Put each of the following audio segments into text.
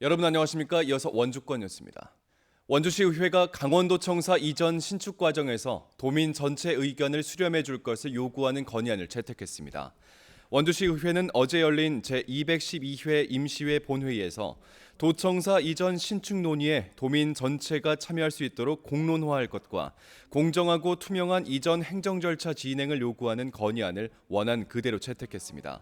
여러분 안녕하십니까? 이어서 원주권 뉴스입니다. 원주시 의회가 강원도청사 이전 신축 과정에서 도민 전체 의견을 수렴해 줄 것을 요구하는 건의안을 채택했습니다. 원주시 의회는 어제 열린 제212회 임시회 본회의에서 도청사 이전 신축 논의에 도민 전체가 참여할 수 있도록 공론화할 것과 공정하고 투명한 이전 행정 절차 진행을 요구하는 건의안을 원안 그대로 채택했습니다.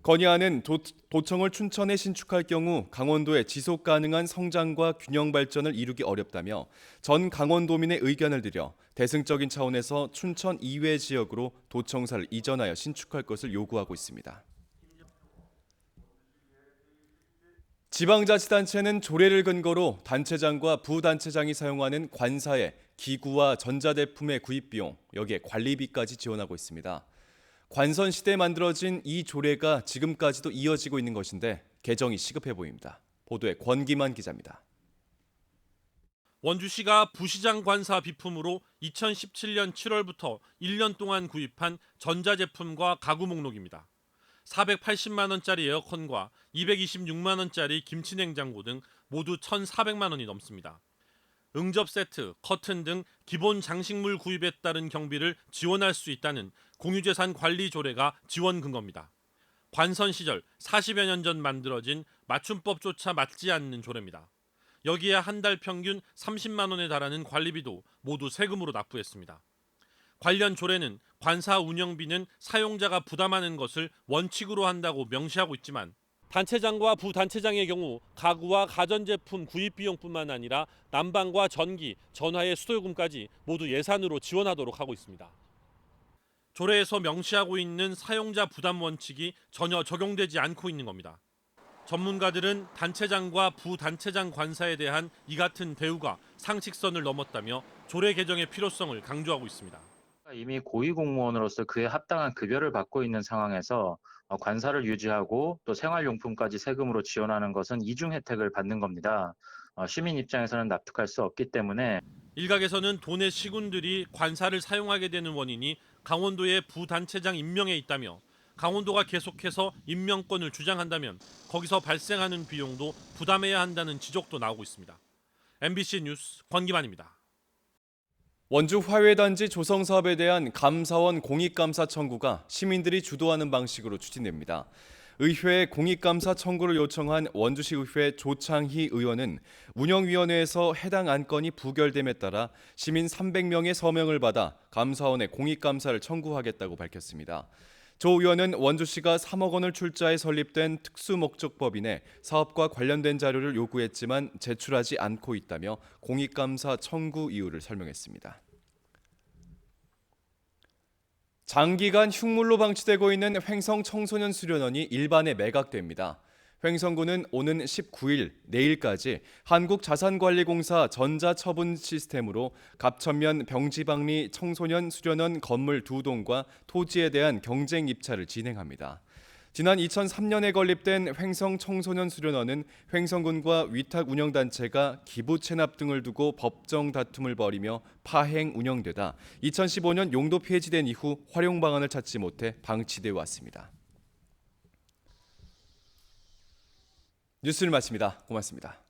건의안은 도청을 춘천에 신축할 경우 강원도의 지속 가능한 성장과 균형 발전을 이루기 어렵다며 전 강원도민의 의견을 들여 대승적인 차원에서 춘천 이외 지역으로 도청사를 이전하여 신축할 것을 요구하고 있습니다. 지방자치단체는 조례를 근거로 단체장과 부단체장이 사용하는 관사의 기구와 전자제품의 구입 비용, 여기에 관리비까지 지원하고 있습니다. 관선 시대에 만들어진 이 조례가 지금까지도 이어지고 있는 것인데 개정이 시급해 보입니다. 보도에 권기만 기자입니다. 원주시가 부시장 관사 비품으로 2017년 7월부터 1년 동안 구입한 전자제품과 가구 목록입니다. 480만 원짜리 에어컨과 226만 원짜리 김치냉장고 등 모두 1,400만 원이 넘습니다. 응접 세트, 커튼 등 기본 장식물 구입에 따른 경비를 지원할 수 있다는 공유재산 관리 조례가 지원 근거입니다. 관선 시절 40여 년 전 만들어진 맞춤법조차 맞지 않는 조례입니다. 여기에 한 달 평균 30만 원에 달하는 관리비도 모두 세금으로 납부했습니다. 관련 조례는 관사 운영비는 사용자가 부담하는 것을 원칙으로 한다고 명시하고 있지만 단체장과 부단체장의 경우 가구와 가전제품 구입 비용뿐만 아니라 난방과 전기, 전화의 수도요금까지 모두 예산으로 지원하도록 하고 있습니다. 조례에서 명시하고 있는 사용자 부담 원칙이 전혀 적용되지 않고 있는 겁니다. 전문가들은 단체장과 부단체장 관사에 대한 이 같은 대우가 상식선을 넘었다며 조례 개정의 필요성을 강조하고 있습니다. 이미 고위공무원으로서 그에 합당한 급여를 받고 있는 상황에서 관사를 유지하고 또 생활용품까지 세금으로 지원하는 것은 이중 혜택을 받는 겁니다. 시민 입장에서는 납득할 수 없기 때문에 일각에서는 도내 시군들이 관사를 사용하게 되는 원인이 강원도의 부단체장 임명에 있다며 강원도가 계속해서 임명권을 주장한다면 거기서 발생하는 비용도 부담해야 한다는 지적도 나오고 있습니다. MBC 뉴스 권기만입니다. 원주 화훼단지 조성 사업에 대한 감사원 공익감사 청구가 시민들이 주도하는 방식으로 추진됩니다. 의회에 공익감사 청구를 요청한 원주시 의회 조창희 의원은 운영위원회에서 해당 안건이 부결됨에 따라 시민 300명의 서명을 받아 감사원에 공익감사를 청구하겠다고 밝혔습니다. 조 의원은 원주시가 3억 원을 출자해 설립된 특수목적법인에 사업과 관련된 자료를 요구했지만 제출하지 않고 있다며 공익감사 청구 이유를 설명했습니다. 장기간 흉물로 방치되고 있는 횡성 청소년 수련원이 일반에 매각됩니다. 횡성구는 오는 19일 내일까지 한국자산관리공사 전자처분 시스템으로 갑천면 병지방리 청소년 수련원 건물 2동과 토지에 대한 경쟁 입찰을 진행합니다. 지난 2003년에 건립된 횡성 청소년 수련원은 횡성군과 위탁 운영단체가 기부 체납 등을 두고 법정 다툼을 벌이며 파행 운영되다 2015년 용도 폐지된 이후 활용 방안을 찾지 못해 방치돼 왔습니다. 뉴스를 마칩니다. 고맙습니다.